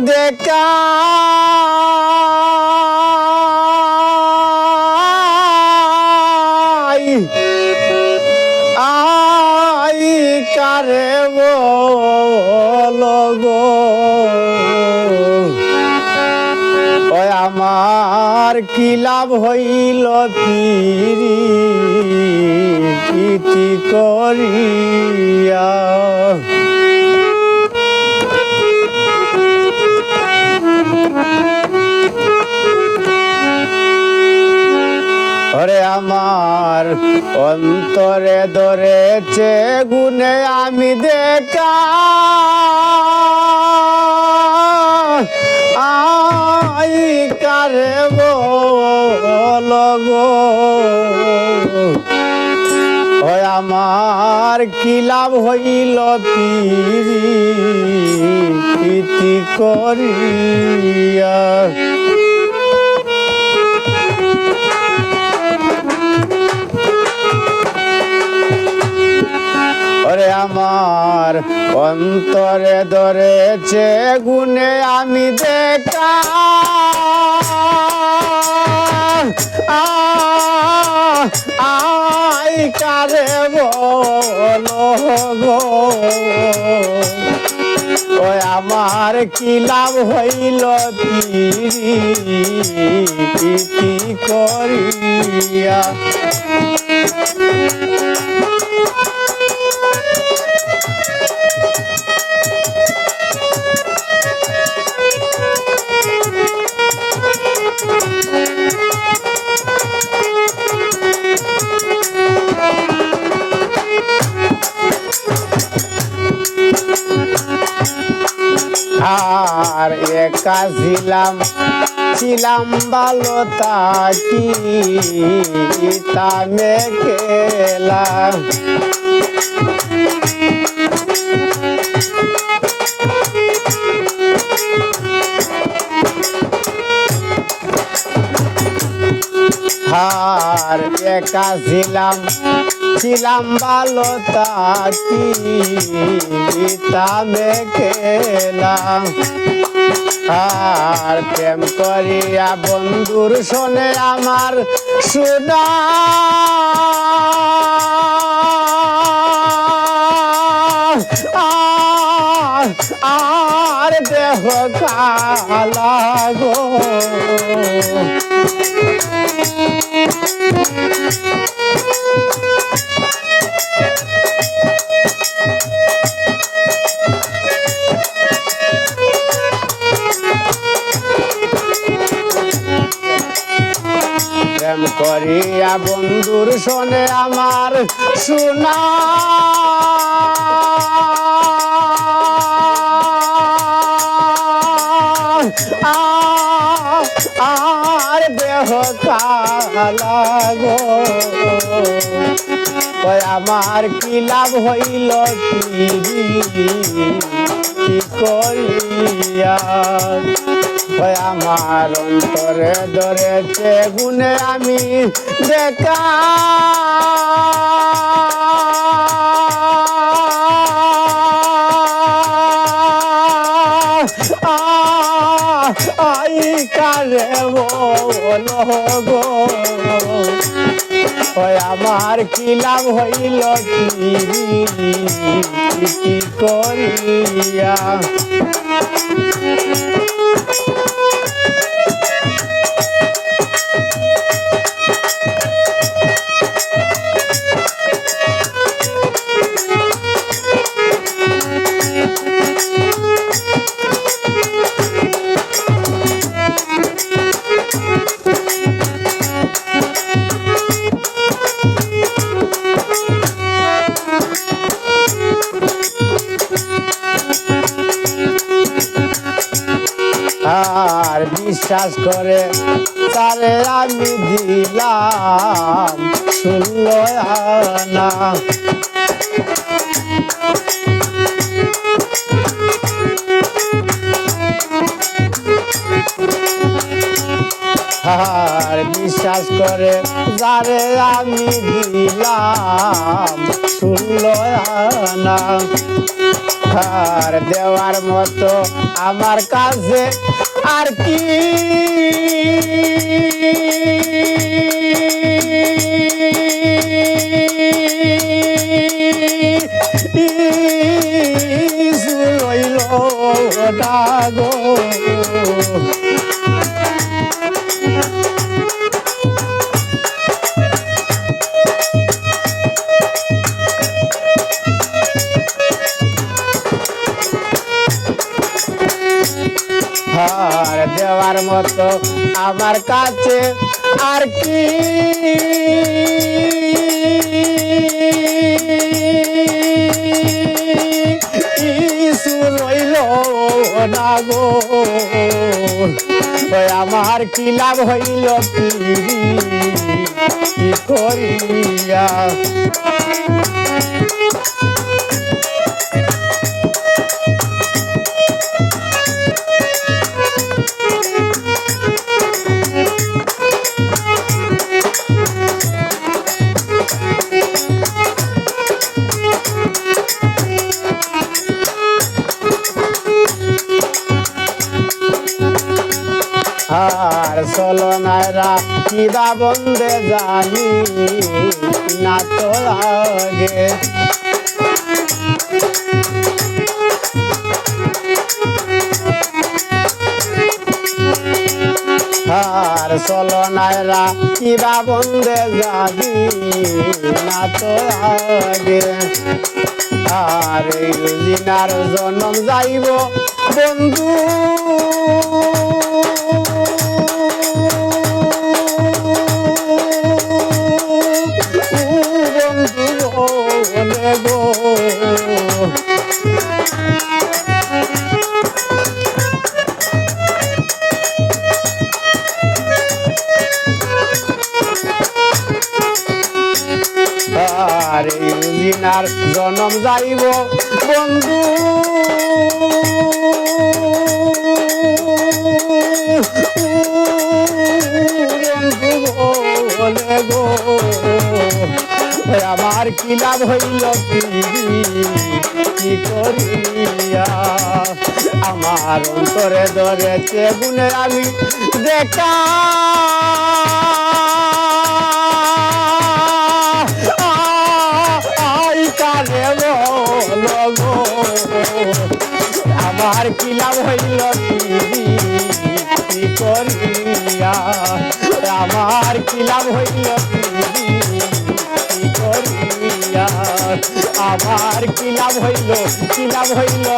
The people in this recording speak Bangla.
দেখা আই কারে বলগো ওই আমার কি লাভ হইল প্রীতি করিয়া ওরে আমার অন্তরে ধরেছে গুনে আমি দেখা আই কারে বলগো ওই আমার কি লাভ হইল প্রীতি করিয়া ওরে আমার অন্তরে ধরেছে গুনে আমি দেখা আই কারে বলগো ওই আমার কি লাভ হইল প্রীতি করিয়া আর একা ছিলাম ভালো তাকি তামে কেলা আর একা ছিলাম ভালো তাকি তামে কেলা আর প্রেম করিয়া বন্ধুর শোনে আমার সুনা আর দেহ কালা গো প্রেম করিয়া বন্ধুর শোনে আমার সুনা আর দেহ কালা গো ওই আমার কি লাভ হইল প্রীতি করিয়া ওই আমার অন্তরে ধরেছে গুনে আমি দেখা আই কারে বলগো ওই আমার কি লাভ হইল প্রীতি করিয়া আর বিশ্বাস করে তারে আমি দিলাম 16 আনা আর বিশ্বাস কাজ করে যারে আমি দিলাম 16 আনা আর দেওয়ার মতো আমার কাছে আর কি রইল না গো আর দেওয়ার মতো আমার কাছে আর কি কিছু রইল না গো আমার কি লাভ হইল কি করিয়া আর চলো নাইরা কিবা বন্দে জানি না তো লাগে আর চলো নাইরা কিবা বন্দে জানি না তো লাগে আর জিনার জন্ম যাইব বন্ধু আর ইঞ্জিনার জনম যাইব বন্ধু বলে গো আমার কি লাভ হইল কি করিয়া আমার অন্তরে ধরেছে গুণে আমি দেখা আমার কি লাভ হইল কি করিয়া আমার কি লাভ হইল কি করিয়া আমার কি লাভ হইল কি করিয়া